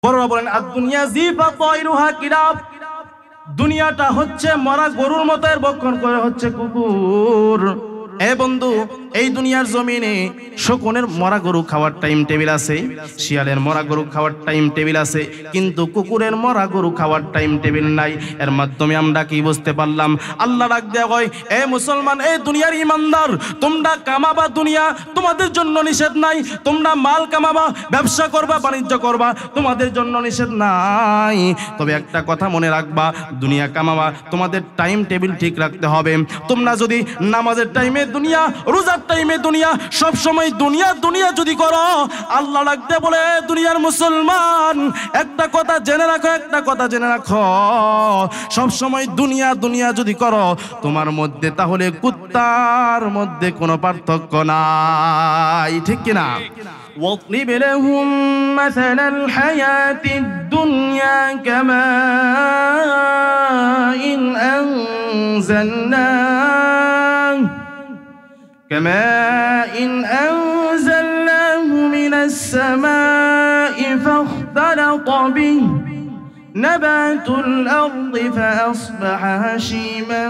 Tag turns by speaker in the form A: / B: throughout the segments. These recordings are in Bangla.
A: বড়রা বলেন আদ-দুনিয়া জিফা তায়রুহা কিলাব, দুনিয়াটা হচ্ছে মরা গরুর মতো, এর বক্ষণ করে হচ্ছে কুকুর। এ বন্ধু, এই দুনিয়ার জমিনে শকুনের মরা গরু খাওয়ার টাইম টেবিল আছে, শিয়ালের মরা গরু খাওয়ার টাইম টেবিল আছে, কিন্তু কুকুরের মরা গরু খাওয়ার টাইম টেবিল নাই। এর মাধ্যমে আমরা কি বুঝতে পারলাম? আল্লাহ ডাক দেয়া কয়, এ মুসলমান, এই দুনিয়ার ইমানদার, তোমরা কামাবা দুনিয়া, তোমাদের জন্য নিষেধ নাই। তোমরা মাল কামাবা, ব্যবসা করবা, বাণিজ্য করবা, তোমাদের জন্য নিষেধ নাই। তবে একটা কথা মনে রাখবা, দুনিয়া কামাবা, তোমাদের টাইম টেবিল ঠিক রাখতে হবে। তোমরা যদি নামাজের টাইমে দুনিয়া, রোজার টাইমে দুনিয়া, সব সময় দুনিয়া দুনিয়া যদি করো, আল্লাহ লাগতে বলে দুনিয়ার মুসলমান, একটা কথা জেনে রাখো, একটা কথা জেনে রাখো, সব সময় দুনিয়া দুনিয়া যদি করো তোমার মধ্যে, তাহলে কুত্তার মধ্যে কোনো পার্থক্য নাই, ঠিক কিনা? واضرب لهم مثل الحياة الدنيا كماء أنزلناه من السماء فاختلط به نبات الأرض فأصبح هشيما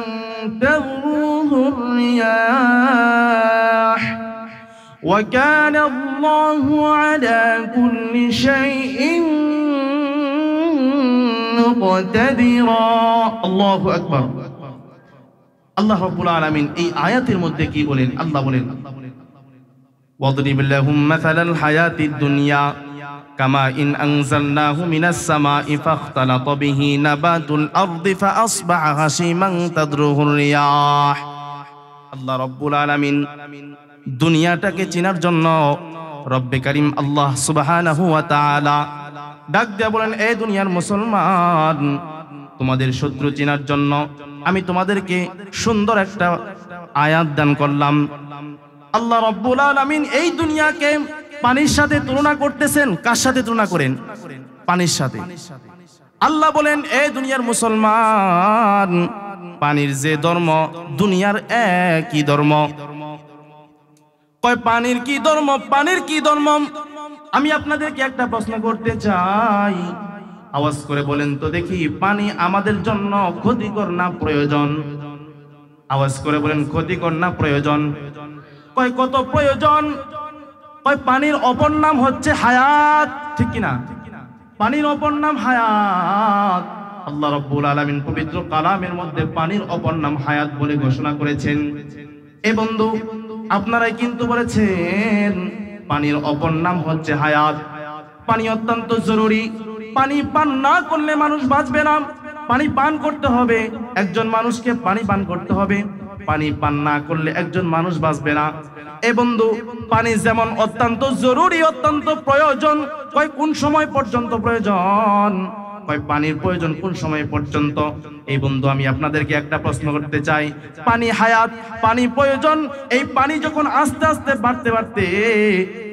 A: تذروه الرياح وكان الله على كل شيء مقتدرا الله أكبر আল্লাহ রাব্বুল আলামিন এই আয়াতের মধ্যে কি বলেন? আল্লাহ বলেন, ওয়াদরিব লাহুম মাসালাল হায়াতিদ দুনিয়া কামা ইন আনজালনাহু মিনাস সামাই ফাখতালাতা বিহি নাবাতুল আরদি ফাআসবাহা হাশিমান তাদরুহুর রিয়াহ। আল্লাহ রাব্বুল আলামিন দুনিয়াটাকে চেনার জন্য রব্বে কারীম আল্লাহ সুবহানাহু ওয়া তাআলা ডাক দিয়ে বলেন, এই দুনিয়ার মুসলমান, তোমাদের শত্রু চেনার জন্য আমি তোমাদেরকে সুন্দর একটা আয়াত দান করলাম। আল্লাহ রাব্বুল আলামিন এই দুনিয়াকে পানির সাথে তুলনা করতেছেন। কার সাথে তুলনা করেন? পানির সাথে। আল্লাহ বলেন, এই দুনিয়ার মুসলমান, পানির যে ধর্ম, দুনিয়ার একই ধর্ম। কয় পানির কি ধর্ম? পানির কি ধর্ম? আমি আপনাদেরকে একটা প্রশ্ন করতে চাই, আওয়াজ করে বলেন তো দেখি, পানি আমাদের জন্য ক্ষতিকর না প্রয়োজন? আওয়াজ করে বলেন, ক্ষতিকর না প্রয়োজন? কয় কত প্রয়োজন? কয় পানির অপর নাম হচ্ছে হায়াত, ঠিক কিনা? পানির অপর নাম হায়াত। আল্লাহ রাব্বুল আলামিন পবিত্র কালামের মধ্যে পানির অপর নাম হায়াত বলে ঘোষণা করেছেন। এ বন্ধু, আপনারাই কিন্তু বলেছেন পানির অপর নাম হচ্ছে হায়াত। পানি অত্যন্ত জরুরি। পানি পান না করলে মানুষ বাঁচবে না। পানি পান করতে হবে, একজন মানুষকে পানি পান করতে হবে। পানি পান না করলে একজন মানুষ বাঁচবে না। এ বন্ধু, পানি যেমন অত্যন্ত জরুরি, অত্যন্ত প্রয়োজন, কয় কোন সময় পর্যন্ত প্রয়োজন? কয় পানির প্রয়োজন কোন সময় পর্যন্ত? এই বন্ধু, আমি আপনাদেরকে একটা প্রশ্ন করতে চাই, পানি হায়াত, পানি প্রয়োজন, এই পানি যখন আস্তে আস্তে বাড়তে বাড়তে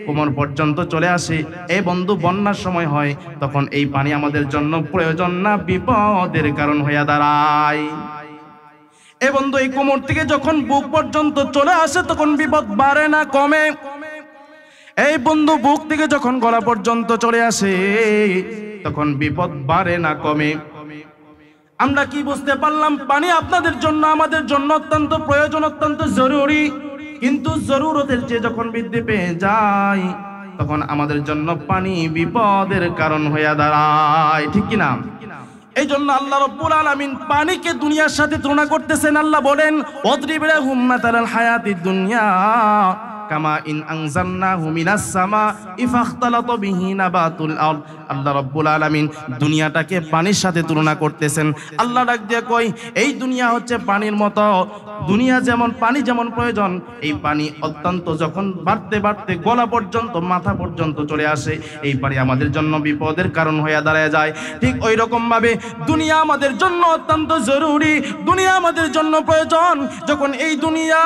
A: কোমর পর্যন্ত চলে আসে, এই বন্ধু বন্যার সময় হয়, তখন এই পানি আমাদের জন্য প্রয়োজন না বিপদের কারণ হইয়া দাঁড়ায়? এ বন্ধু, এই কোমর থেকে যখন বুক পর্যন্ত চলে আসে, তখন বিপদ বাড়ে না কমে? এই বন্ধু, বুক থেকে যখন গলা পর্যন্ত চলে আসে, তখন বিপদ বাড়ে না কমে? আমরা কি বুঝতে পারলাম? পানি আপনাদের জন্য, আমাদের জন্য অত্যন্ত প্রয়োজন, অত্যন্ত জরুরি। কিন্তু জরুরতের চেয়ে যখন বৃদ্ধি পেয়ে যায়, তখন আমাদের জন্য পানি বিপদের কারণ হইয়া দাঁড়ায়, ঠিক কিনা? এই জন্য আল্লাহ রাব্বুল আলামিন পানিকে দুনিয়ার সাথে তুলনা করতেছেন। আল্লাহ বলেন, ওয়াদরিব লাহুম মাতালাল হায়াতিদ দুনিয়া কামা ইন আনজালনাহু মিনাস সামাই ফাখতালাতা বিহি নাবাতুল আরদ। আল্লাহ রাব্বুল আলামিন দুনিয়াটাকে পানির সাথে তুলনা করতেছেন। আল্লাহ ডাক দিয়ে কই, এই দুনিয়া হচ্ছে পানির মতো। দুনিয়া যেমন, পানি যেমন প্রয়োজন, এই পানি অত্যন্ত যখন বাড়তে বাড়তে গলা পর্যন্ত, মাথা পর্যন্ত চলে আসে, এই পানি আমাদের জন্য বিপদের কারণ হয়ে দাঁড়ায় যায়। ঠিক ওই রকম ভাবে দুনিয়া আমাদের জন্য অত্যন্ত জরুরি, দুনিয়া আমাদের জন্য প্রয়োজন। যখন এই দুনিয়া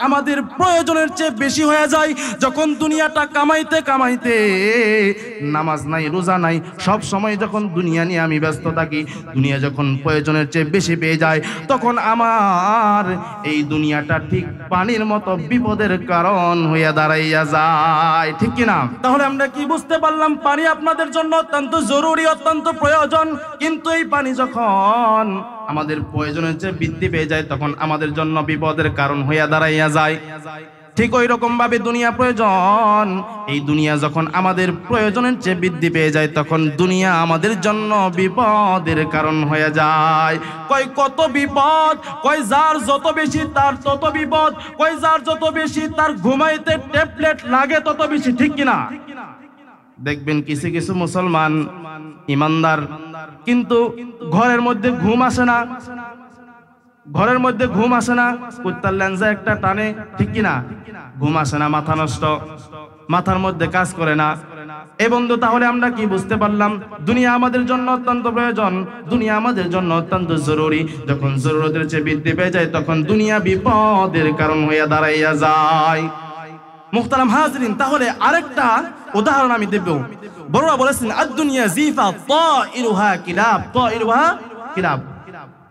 A: আমাদের প্রয়োজনের চেয়ে বেশি হয়ে যায়। যখন দুনিয়াটা কামাইতে কামাইতে নামাজ নাই, রোজা নাই, সব সময় যখন দুনিয়া নিয়ে আমি ব্যস্ত থাকি, দুনিয়া যখন প্রয়োজনের চেয়ে বেশি পেয়ে যায়, তখন আমার এই দুনিয়াটা ঠিক পানির মতো বিপদের কারণ হইয়া দাঁড়াইয়া যায়। ঠিক কিনা? তাহলে আমরা কি বুঝতে পারলাম? পানি আপনাদের জন্য অত্যন্ত জরুরি, অত্যন্ত প্রয়োজন। কিন্তু এই পানি যখন আমাদের প্রয়োজনের চেয়ে বৃদ্ধি পেয়ে যায়, তখন আমাদের জন্য বিপদের কারণ হইয়া দাঁড়াইয়া যায়। ঠিক ওই রকম ভাবে দুনিয়া প্রয়োজন, এই দুনিয়া যখন আমাদের প্রয়োজনের চেয়ে বৃদ্ধি পেয়ে যায়, তখন দুনিয়া আমাদের জন্য বিপদের কারণ হয়ে যায়। কত বিপদ! যার যত বেশি তার তত বিপদ, যার যত বেশি তার ঘুমাইতে ট্যাবলেট লাগে তত বেশি। ঠিক কিনা? দেখবেন কিছু কিছু মুসলমান ইমানদার, কিন্তু ঘরের মধ্যে ঘুম আসে না, ঘরের মধ্যে ঘুম আসে না, কুত্তার ল্যাঞ্জা একটা টানে। ঠিক কিনা? ঘুম আসে না, মাথা নষ্ট, মাথার মধ্যে কাজ করে না। এ বন্ধু, তাহলে আমরা কি বুঝতে পারলাম? দুনিয়া আমাদের জন্য অত্যন্ত প্রয়োজন, দুনিয়া আমাদের জন্য অত্যন্ত জরুরি। যখন জরুরতের চেয়ে বৃদ্ধি পেয়ে যায়, তখন দুনিয়া বিপদের কারণ হইয়া দাঁড়াইয়া যায়। মুহতারাম হাজরিন, তাহলে আরেকটা উদাহরণ আমি দেব। বড়রা বলেছেন, আদ-দুনিয়া জিফা তাইরুহা কিলাব, তাইরুহা কিলাব।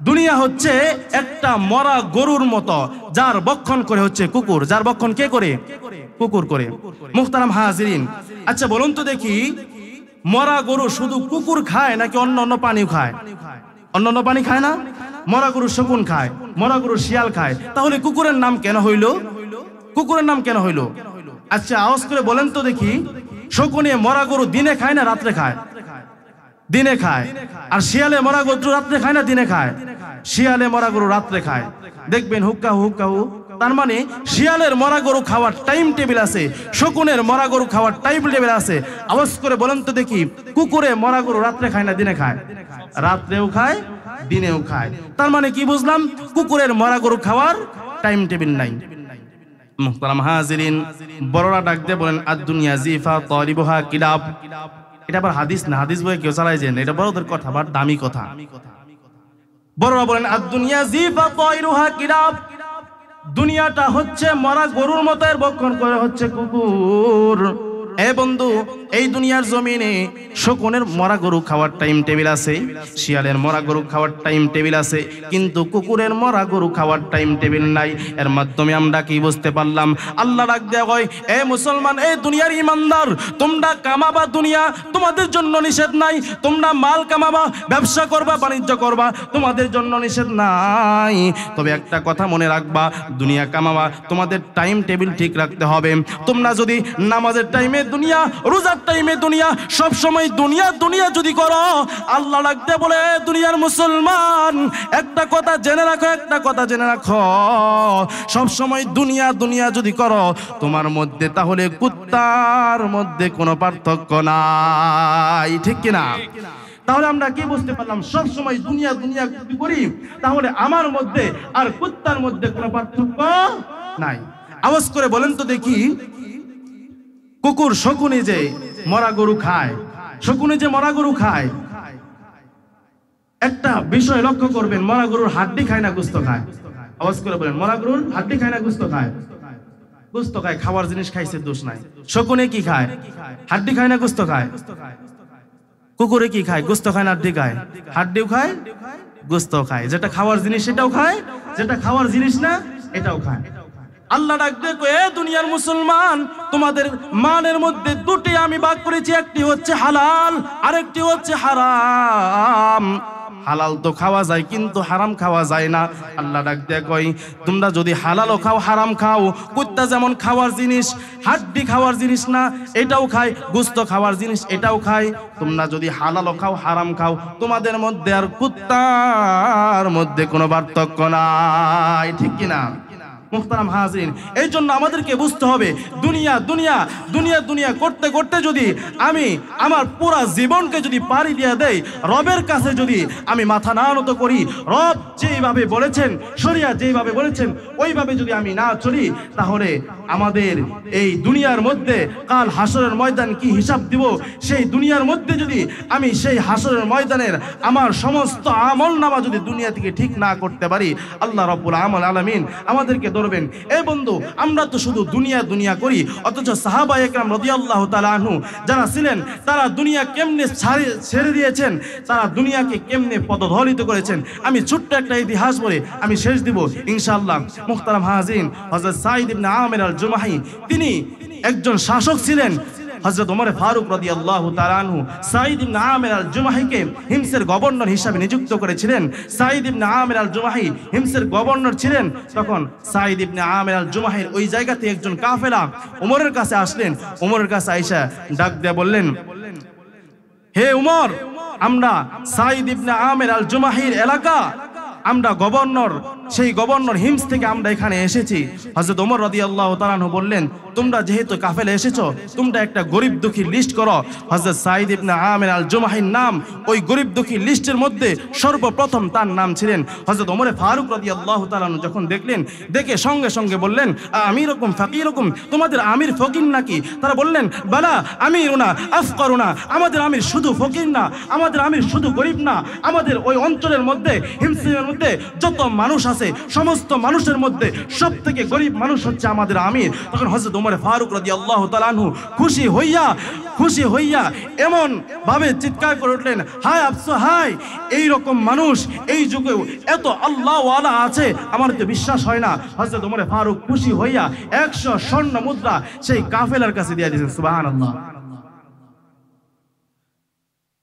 A: দুনিয়া হচ্ছে একটা মরা গরুর মতো, যার বক্ষণ করে হচ্ছে কুকুর। যার বক্ষণ কে করে? কুকুর করে। মুহতারাম হাজরিন, আচ্ছা বলুন তো দেখি, মরা গরু শুধু কুকুর খায় নাকি অন্য অন্য পানিও খায়? অন্য অন্য পানি খায় না? মরা গরু শকুন খায়, মরা গরু শিয়াল খায়। তাহলে কুকুরের নাম কেন হইল? কুকুরের নাম কেন হইল? আচ্ছা আওয়াজ করে বলেন তো দেখি, শকুনে মরা গরু দিনে খায় না রাত্রে খায়? দিনে খায়। আর শিয়ালে মরা গরু রাত্রে খায় না দিনে খায়? শিয়ালে মরা গরু রাত্রে খায়। দেখবেন হুক্কা হুক্কা হু। তার মানে শিয়ালের মরা গরু খাওয়ার টাইম টেবিল আছে, শকুনের মরা গরু খাওয়ার টাইম টেবিল আছে। আওয়াজ করে বলেন তো দেখি, কুকুরে মরা গরু রাত্রে খায় না দিনে খায়? রাত্রেও খায়, দিনেও খায়। তার মানে কি বুঝলাম? কুকুরের মরা গরু খাওয়ার টাইম টেবিল নাই। মুহতারাম হাজিরিন, বড়রা ডাক দিয়ে বলেন, আদ-দুনিয়া জিফা তারিবুহা কিলাব। এটা আবার হাদিস না, হাদিস বই কেউ চালাই যায় না, এটা বড়দের কথা, আবার দামি কথা। বড়রা বলেন, আদ-দুনিয়া জিফা তাইরুহা কিলাব। দুনিয়াটা হচ্ছে মরা গরুর মতো, এর বক্ষণ করে হচ্ছে কুকুর। এ বন্ধু, এই দুনিয়ার জমিনে শকুনের মরা গরু খাওয়ার টাইম টেবিল আছে, শিয়ালের মরা গরু খাওয়ার টাইম টেবিল আছে, কিন্তু কুকুরের মরা গরু খাওয়ার টাইম টেবিল নাই। এর মাধ্যমে আমরা কি বুঝতে পারলাম? আল্লাহ ডাক দেয়া হয়, এ মুসলমান, এ দুনিয়ার ইমানদার, তোমরা কামাবা, দুনিয়া তোমাদের জন্য নিষেধ নাই। তোমরা মাল কামাবা, ব্যবসা করবা, বাণিজ্য করবা, তোমাদের জন্য নিষেধ নাই। তবে একটা কথা মনে রাখবা, দুনিয়া কামাবা, তোমাদের টাইম টেবিল ঠিক রাখতে হবে। তোমরা যদি নামাজের টাইমে দুনিয়া, রোজার টাইমে দুনিয়া, সব সময় দুনিয়া দুনিয়া যদি করো, আল্লাহ লাগতে বলে, দুনিয়ার মুসলমান, একটা কথা জেনে রাখো, একটা কথা জেনে রাখো, সব সময় দুনিয়া দুনিয়া যদি করো তোমার মধ্যে, তাহলে কুত্তার মধ্যে কোনো পার্থক্য নাই। ঠিক কিনা? তাহলে আমরা কি বুঝতে পারলাম? সব সময় দুনিয়া দুনিয়া যদি করি, তাহলে আমার মধ্যে আর কুত্তার মধ্যে কোনো পার্থক্য নাই। আওয়াজ করে বলেন তো দেখি, কুকুর শকুনে যে মরা গরু খায়, শকুনে যে মরা গরু খায়, একটা বিষয় লক্ষ্য করবেন, মরা গরুর হাড্ডি খায় না গোস্ত খায়? আওয়াজ করে বলেন, মরা গরুর হাড্ডি খায় না গোস্ত খায়? গোস্ত খায়, খাওয়ার জিনিস খাইছে, দোষ নাই। শকুনে কি খায়? হাড্ডি খায় না গোস্ত খায়? কুকুরে কি খায়? গোস্ত খায় না হাড্ডি খায়? হাড্ডিও খায়, গোস্ত খায়। যেটা খাওয়ার জিনিস সেটাও খায়, যেটা খাওয়ার জিনিস না এটাও খায়। আল্লাহ ডাক দেখো, এ দুনিয়ার মুসলমান, তোমাদের মানের মধ্যে দুটি আমি ভাগ করেছি, একটি হচ্ছে হালাল, আরেকটি হচ্ছে হারাম। হালাল তো খাওয়া যায়, কিন্তু হারাম খাওয়া যায় না। আল্লাহ ডাক দিয়ে কই, তোমরা যদি হালালও খাও, হারাম খাও, কুত্তা যেমন খাওয়ার জিনিস, হাড্ডি খাওয়ার জিনিস না, এটাও খায়, গোস্ত খাওয়ার জিনিস এটাও খায়। তোমরা যদি হালালও খাও, হারাম খাও, তোমাদের মধ্যে আর কুত্তার মধ্যে কোনো পার্থক্য নাই। ঠিক কিনা? মুহতারাম হাজিরিন, এই জন্য আমাদেরকে বুঝতে হবে, দুনিয়া দুনিয়া দুনিয়া দুনিয়া করতে করতে যদি আমি আমার পুরা জীবনকে যদি পাড়ি দিয়ে দেই, রবের কাছে যদি আমি মাথা না নত করি, রব যেইভাবে বলেছেন, শরিয়া যেইভাবে বলেছেন, ওইভাবে যদি আমি না চলি, তাহলে আমাদের এই দুনিয়ার মধ্যে কাল হাসরের ময়দান কি হিসাব দিব, সেই দুনিয়ার মধ্যে যদি আমি সেই হাসরের ময়দানের আমার সমস্ত আমল নামা যদি দুনিয়া থেকে ঠিক না করতে পারি, আল্লাহ রাব্বুল আলামিন আমাদেরকে ধরবেন। এ বন্ধু, আমরা তো শুধু দুনিয়া দুনিয়া করি, অথচ সাহাবায়ে একরাম রাদিয়াল্লাহু তাআলা আনহু যারা ছিলেন তারা দুনিয়া কেমনে ছেড়ে দিয়েছেন, তারা দুনিয়াকে কেমনে পদদলিত করেছেন। আমি ছোট্ট একটা ইতিহাস বলে আমি শেষ দিব ইনশাআল্লাহ। মুহতারাম হাজিরিন, হযরত সাঈদ ইবনে আমির আল জুমাহি তিনি একজন শাসক ছিলেন। হযরত ওমর ফারুক রাদিয়াল্লাহু তাআলা আনহু সাঈদ ইবনে আমির আল জুমাহিকে হিমসের গভর্নর হিসেবে নিযুক্ত করেছিলেন। সাঈদ ইবনে আমির আল জুমাহি হিমসের গভর্নর ছিলেন। তখন সাঈদ ইবনে আমির আল জুমাহির ওই জায়গাতে একজন কাফেলা ওমরের কাছে আসলেন। ওমরের কাছে আয়েশা ডাক দিয়ে বললেন, হে উমর, আমরা সাঈদ ইবনে আমির আল জুমাহির এলাকা, আমরা গভর্নর, সেই গভর্নর হিমস থেকে আমরা এখানে এসেছি। হযরত ওমর রাদিয়াল্লাহু তাআলা আনহু বললেন, তোমরা যেহেতু কাফেলা এসেছো, তোমরা একটা গরিব দুঃখী লিস্ট করো। হযরত সাঈদ ইবনে আমির আল জুমাহির নাম ওই গরিব দুঃখী লিস্টের মধ্যে সর্বপ্রথম তার নাম ছিলেন। হযরত ওমর ফারুক রাদিয়াল্লাহু তাআলা আনহু যখন দেখলেন, দেখে সঙ্গে সঙ্গে বললেন, আমিরুকুম ফাকিরুকুম, তোমাদের আমির ফকির নাকি? তারা বললেন, বালা আমিরুনা আফকারুনা, আমাদের আমির শুধু ফকির না, আমাদের আমির শুধু গরিব না, আমাদের ওই অঞ্চলের মধ্যে হিমসের মধ্যে যত মানুষ আছে সমস্ত মানুষের মধ্যে সবথেকে গরিব মানুষ হচ্ছে আমাদের আমির। তখন হযরত ওমর ফারুক রাদিয়াল্লাহু তাআলা আনহু খুশি হইয়া এমন ভাবে চিৎকার করে উঠলেন, হায় আফসোস, হায়, এই রকম মানুষ এই যুগেও এত আল্লাহ ওয়ালা আছে, আমার তো বিশ্বাস হয় না। হযরত ওমর ফারুক খুশি হইয়া 100 স্বর্ণ মুদ্রা সেই কাফেলার কাছে দিয়ে দিয়েছেন। সুবহানাল্লাহ।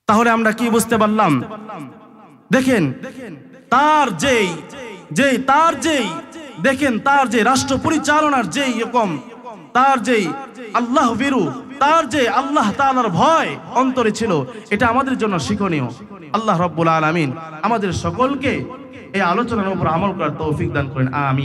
A: তাহলে আমরা কি বুঝতে পারলাম? দেখেন তার যে রাষ্ট্র পরিচালনার যেই রকম, তার যেই আল্লাহ ভীরু, তার যে আল্লাহ তাআলার ভয় অন্তরে ছিল, এটা আমাদের জন্য শিক্ষণীয়। আল্লাহ রাব্বুল আলামিন আমাদের সকলকে এই আলোচনার উপর আমল করার তৌফিক দান করেন। আমিন।